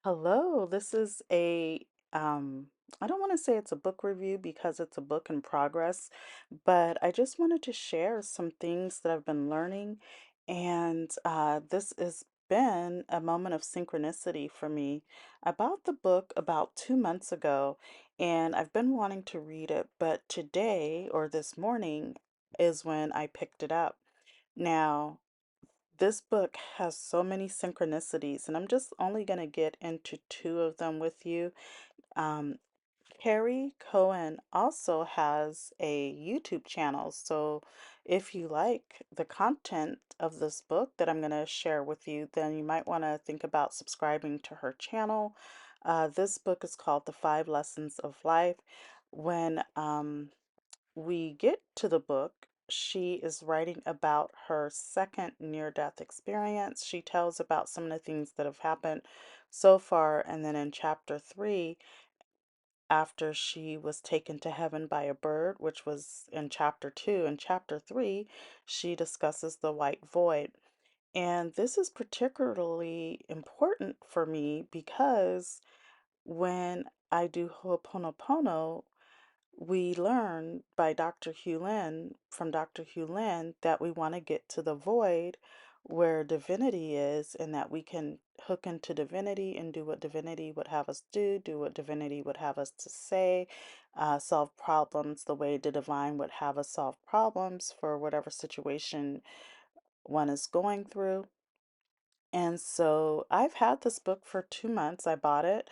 Hello, this is um, I don't want to say it's a book review because it's a book in progress, but I just wanted to share some things that I've been learning. And this has been a moment of synchronicity for me. I bought the book about 2 months ago, and I've been wanting to read it, but today or this morning is when I picked it up. Now, this book has so many synchronicities, and I'm just only going to get into two of them with you. Um, Carrie Cohen also has a YouTube channel, so if you like the content of this book that I'm going to share with you, then you might want to think about subscribing to her channel. This book is called The Five Lessons of Life. When we get to the book, she is writing about her second near-death experience. She tells about some of the things that have happened so far, and then in chapter 3, after she was taken to heaven by a bird, which was in chapter 2, in chapter 3, she discusses the white void. And this is particularly important for me because when I do Ho'oponopono, we learn by Dr. Hewlin, from Dr. Hewlin, that we want to get to the void where divinity is, and that we can hook into divinity and do what divinity would have us do, do what divinity would have us to say, solve problems the way the divine would have us solve problems for whatever situation one is going through. And so I've had this book for 2 months. I bought it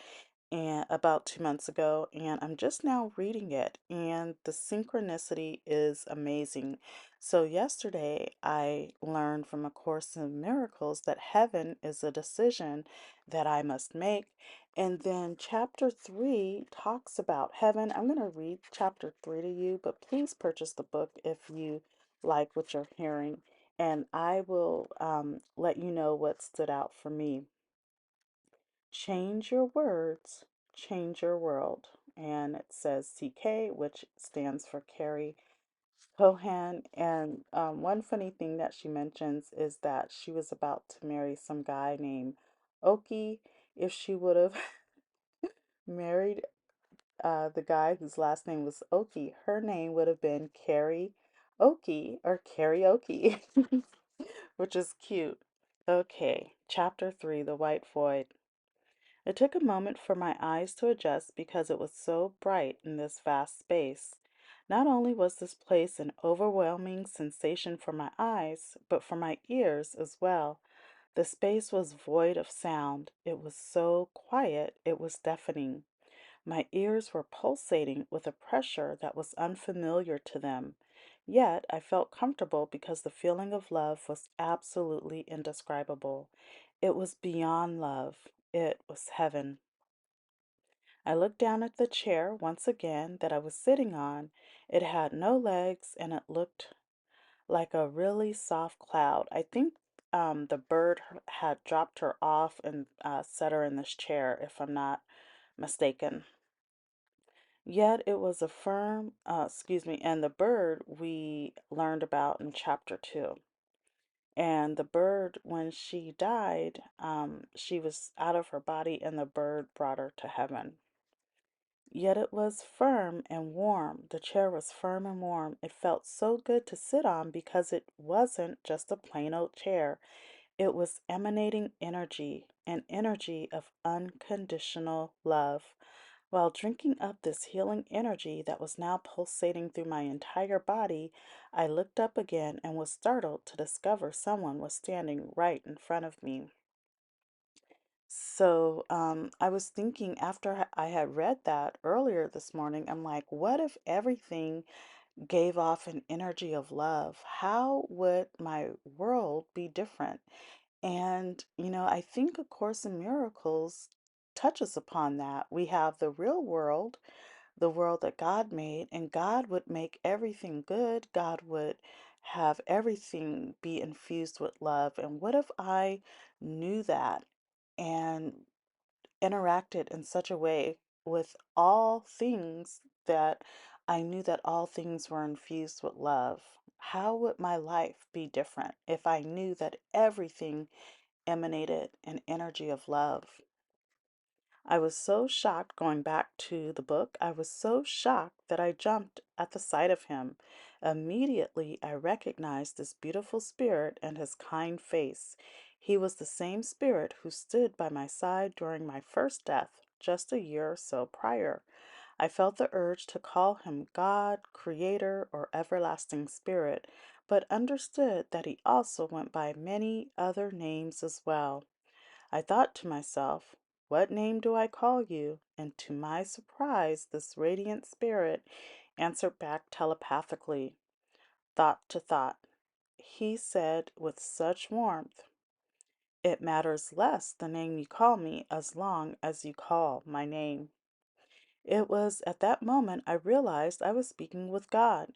and about 2 months ago, and I'm just now reading it, and the synchronicity is amazing. So yesterday I learned from A Course in Miracles that heaven is a decision that I must make. And then chapter 3 talks about heaven. I'm going to read chapter 3 to you, but please purchase the book if you like what you're hearing, and I will let you know what stood out for me. Change your words, change your world. And it says CK, which stands for Carrie Kohan. And one funny thing that she mentions is that she was about to marry some guy named Oki. If she would have married the guy whose last name was Oki, her name would have been Carrie Oki or karaoke, which is cute. Okay, chapter 3, The White Void. It took a moment for my eyes to adjust because it was so bright in this vast space. Not only was this place an overwhelming sensation for my eyes, but for my ears as well. The space was void of sound. It was so quiet, it was deafening. My ears were pulsating with a pressure that was unfamiliar to them. Yet I felt comfortable because the feeling of love was absolutely indescribable. It was beyond love. It was heaven. I looked down at the chair once again that I was sitting on. It had no legs and it looked like a really soft cloud. I think the bird had dropped her off and set her in this chair, if I'm not mistaken. Yet it was a and the bird we learned about in chapter 2. And the bird, when she died, she was out of her body, and the bird brought her to heaven. Yet it was firm and warm. The chair was firm and warm. It felt so good to sit on because it wasn't just a plain old chair. It was emanating energy, an energy of unconditional love. While drinking up this healing energy that was now pulsating through my entire body, I looked up again and was startled to discover someone was standing right in front of me. So, I was thinking after I had read that earlier this morning, I'm like, what if everything gave off an energy of love? How would my world be different? And, I think A Course in Miracles touches upon that. We have the real world, the world that God made, and God would make everything good. God would have everything be infused with love. And what if I knew that and interacted in such a way with all things that I knew that all things were infused with love? How would my life be different if I knew that everything emanated an energy of love? I was so shocked going back to the book. I was so shocked that I jumped at the sight of him. Immediately, I recognized this beautiful spirit and his kind face. He was the same spirit who stood by my side during my first death just a year or so prior. I felt the urge to call him God, Creator, or Everlasting Spirit, but understood that he also went by many other names as well. I thought to myself, what name do I call you? And to my surprise, this radiant spirit answered back telepathically, thought to thought. He said with such warmth, it matters less the name you call me as long as you call my name. It was at that moment I realized I was speaking with God.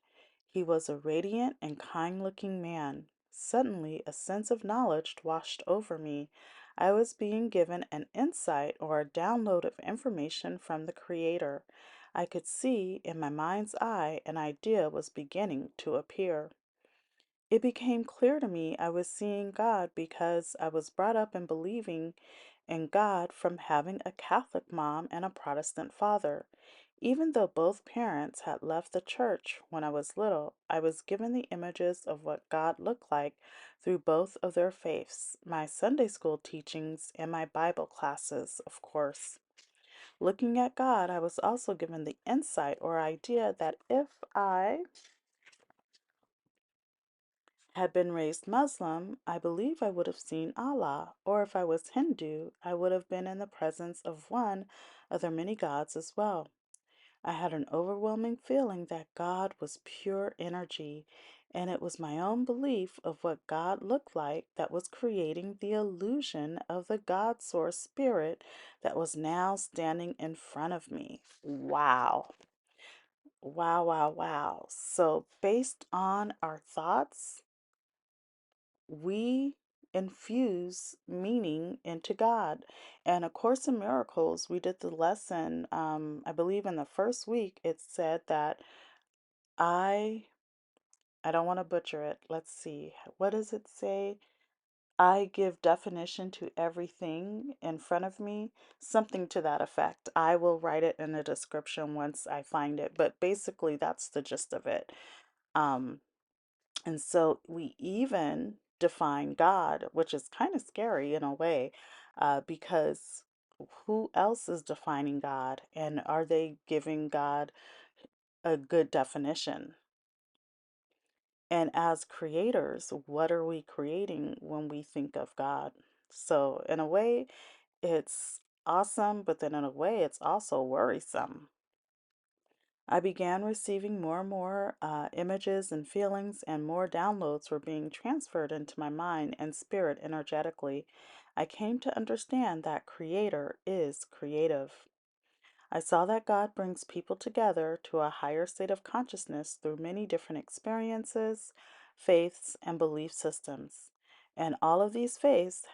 He was a radiant and kind looking man. Suddenly, a sense of knowledge washed over me. I was being given an insight or a download of information from the Creator. I could see in my mind's eye an idea was beginning to appear. It became clear to me I was seeing God because I was brought up in believing in God from having a Catholic mom and a Protestant father. Even though both parents had left the church when I was little, I was given the images of what God looked like through both of their faiths, my Sunday school teachings, and my Bible classes, of course. Looking at God, I was also given the insight or idea that if I had been raised Muslim, I believe I would have seen Allah, or if I was Hindu, I would have been in the presence of one of their many gods as well. I had an overwhelming feeling that God was pure energy, and it was my own belief of what God looked like that was creating the illusion of the God source spirit that was now standing in front of me. Wow. Wow, wow, wow. So, based on our thoughts, we infuse meaning into God. And A Course in Miracles, we did the lesson, I believe in the first week, it said that I, I don't want to butcher it. Let's see. What does it say? I give definition to everything in front of me, something to that effect. I will write it in the description once I find it, but basically that's the gist of it. Um, And so we even define God, which is kind of scary in a way, because who else is defining God? And are they giving God a good definition? And as creators, what are we creating when we think of God? So, in a way, it's awesome, but then in a way, it's also worrisome. I began receiving more and more images and feelings, and more downloads were being transferred into my mind and spirit energetically. I came to understand that Creator is creative. I saw that God brings people together to a higher state of consciousness through many different experiences, faiths, and belief systems. And all of these faiths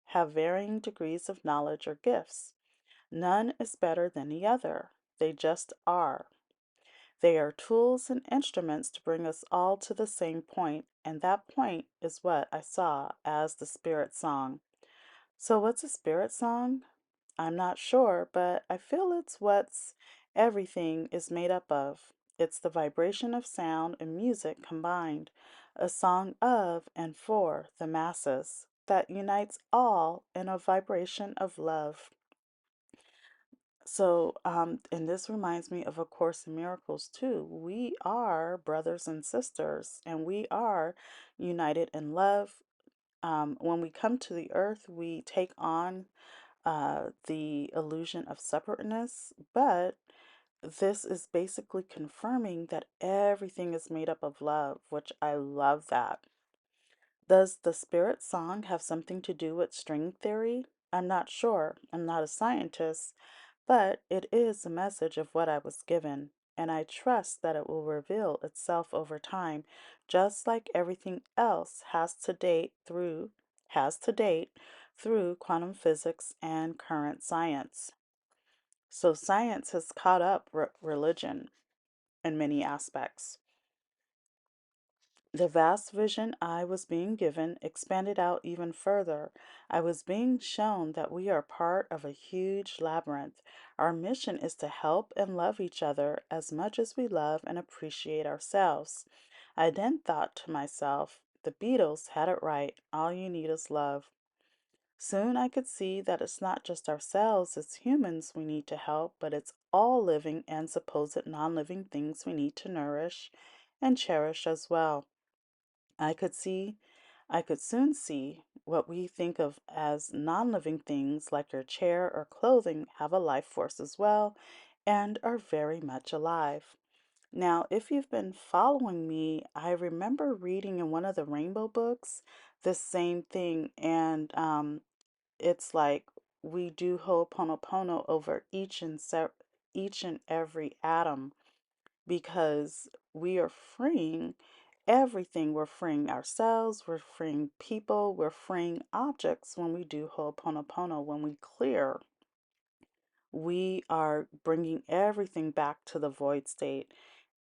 have varying degrees of knowledge or gifts. None is better than the other. They just are. They are tools and instruments to bring us all to the same point, and that point is what I saw as the spirit song. So, what's a spirit song? I'm not sure, but I feel it's what's everything is made up of. It's the vibration of sound and music combined, a song of and for the masses that unites all in a vibration of love. So, and this reminds me of A Course in Miracles too. We are brothers and sisters, and we are united in love. When we come to the earth, we take on the illusion of separateness, but this is basically confirming that everything is made up of love, which I love that. Does the spirit song have something to do with string theory? I'm not sure. I'm not a scientist, but it is a message of what I was given, and I trust that it will reveal itself over time, just like everything else has to date through quantum physics and current science. So science has caught up religion in many aspects. The vast vision I was being given expanded out even further. I was being shown that we are part of a huge labyrinth. Our mission is to help and love each other as much as we love and appreciate ourselves. I then thought to myself, the Beatles had it right. All you need is love. Soon I could see that it's not just ourselves as humans we need to help, but it's all living and supposed non living things we need to nourish and cherish as well. I could see, I could soon see what we think of as non living things like your chair or clothing have a life force as well and are very much alive. Now, if you've been following me, I remember reading in one of the Rainbow books the same thing, and it's like we do Ho'oponopono over each and every atom because we are freeing everything. We're freeing ourselves, we're freeing people, we're freeing objects when we do Ho'oponopono. When we clear, we are bringing everything back to the void state.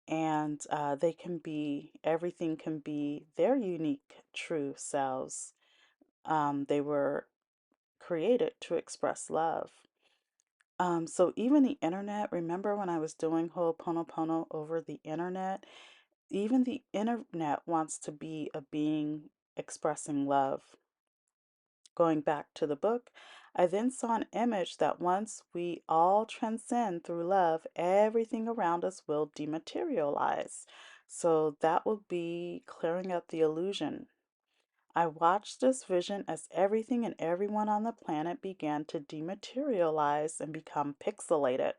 And everything can be their unique, true selves. They were created to express love. So even the internet, remember when I was doing Ho'oponopono over the internet? Even the internet wants to be a being expressing love. Going back to the book, I then saw an image that once we all transcend through love, everything around us will dematerialize. So that will be clearing up the illusion. I watched this vision as everything and everyone on the planet began to dematerialize and become pixelated.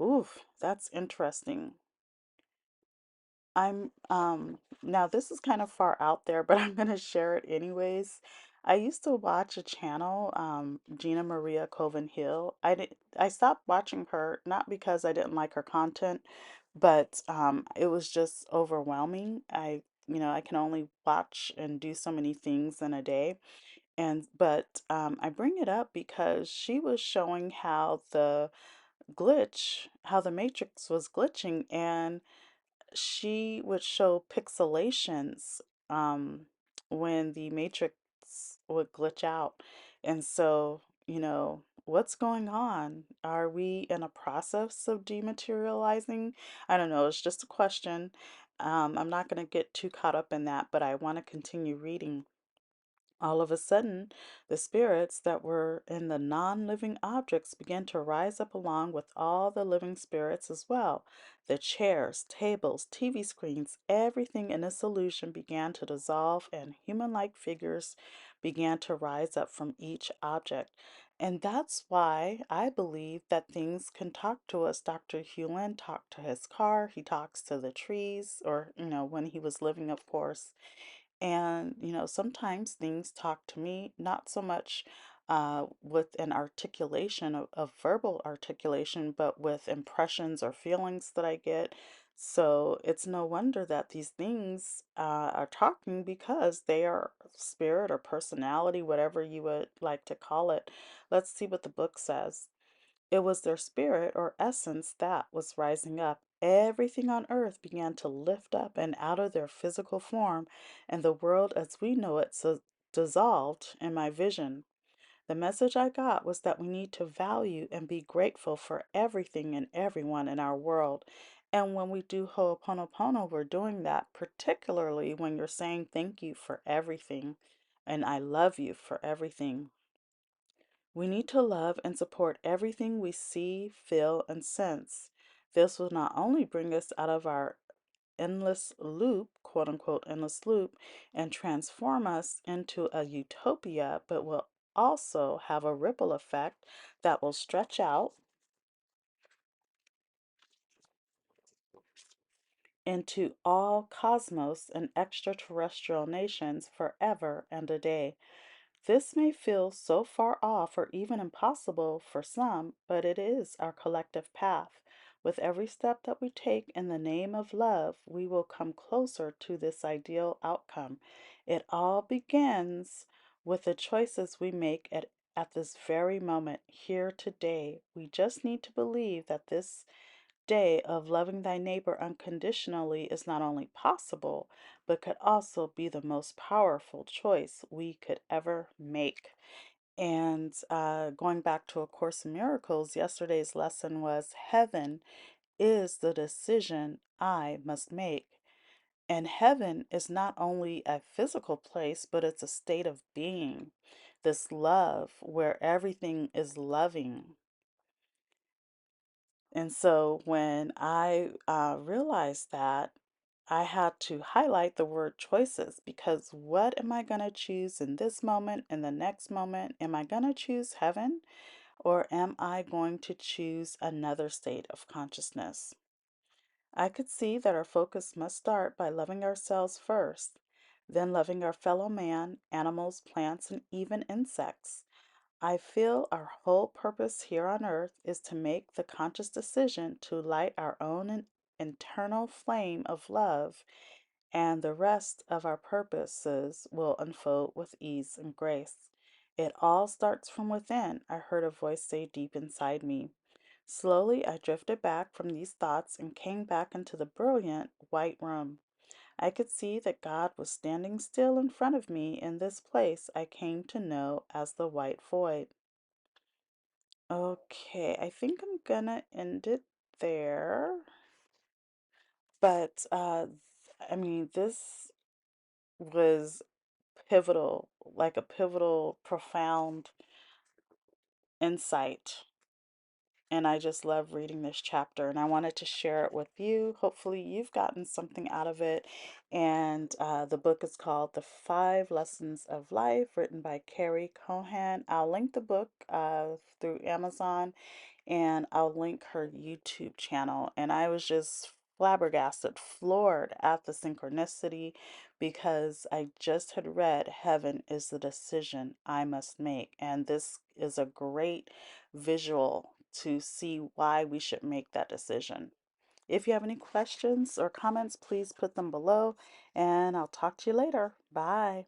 Oof, that's interesting. I'm now this is kind of far out there, but I'm gonna share it anyways. I used to watch a channel, Gina Maria Coven Hill. I stopped watching her not because I didn't like her content, but it was just overwhelming. I can only watch and do so many things in a day. I bring it up because she was showing how the Matrix was glitching, and she would show pixelations um, when the matrix would glitch out. And so, what's going on? Are we in a process of dematerializing? I don't know. It's just a question. I'm not going to get too caught up in that, but I want to continue reading. All of a sudden, the spirits that were in the non living objects began to rise up along with all the living spirits as well. The chairs, tables, TV screens, everything in this illusion began to dissolve, and human like figures began to rise up from each object. And that's why I believe that things can talk to us. Dr. Hewlin talked to his car, he talks to the trees, or, when he was living, of course. And, sometimes things talk to me, not so much with an articulation of verbal articulation, but with impressions or feelings that I get. So it's no wonder that these things are talking because they are spirit or personality, whatever you would like to call it. Let's see what the book says. It was their spirit or essence that was rising up. Everything on earth began to lift up and out of their physical form, and the world as we know it dissolved in my vision. The message I got was that we need to value and be grateful for everything and everyone in our world. And when we do Ho'oponopono, we're doing that, particularly when you're saying thank you for everything and I love you for everything. We need to love and support everything we see, feel, and sense. This will not only bring us out of our endless loop, quote unquote, endless loop, and transform us into a utopia, but will also have a ripple effect that will stretch out into all cosmos and extraterrestrial nations forever and a day. This may feel so far off or even impossible for some, but it is our collective path. With every step that we take in the name of love, we will come closer to this ideal outcome. It all begins with the choices we make at this very moment, here today. We just need to believe that this day of loving thy neighbor unconditionally is not only possible, but could also be the most powerful choice we could ever make. And going back to A Course in Miracles, yesterday's lesson was heaven is the decision I must make. And heaven is not only a physical place, but it's a state of being, this love where everything is loving. And so when I realized that, I had to highlight the word choices because what am I going to choose in this moment, in the next moment? Am I going to choose heaven or am I going to choose another state of consciousness? I could see that our focus must start by loving ourselves first, then loving our fellow man, animals, plants, and even insects. I feel our whole purpose here on earth is to make the conscious decision to light our own internal flame of love, and the rest of our purposes will unfold with ease and grace. It all starts from within, I heard a voice say deep inside me. Slowly, I drifted back from these thoughts and came back into the brilliant white room. I could see that God was standing still in front of me in this place I came to know as the white void. Okay, I think I'm gonna end it there. But I mean, this was pivotal, like a pivotal, profound insight. And I just love reading this chapter, and I wanted to share it with you. Hopefully, you've gotten something out of it. And the book is called The Five Lessons of Life, written by Carrie Kohan. I'll link the book through Amazon, and I'll link her YouTube channel. And I was just flabbergasted, floored at the synchronicity because I just had read Heaven is the Decision I Must Make. And this is a great visual to see why we should make that decision. If you have any questions or comments, please put them below, and I'll talk to you later. Bye.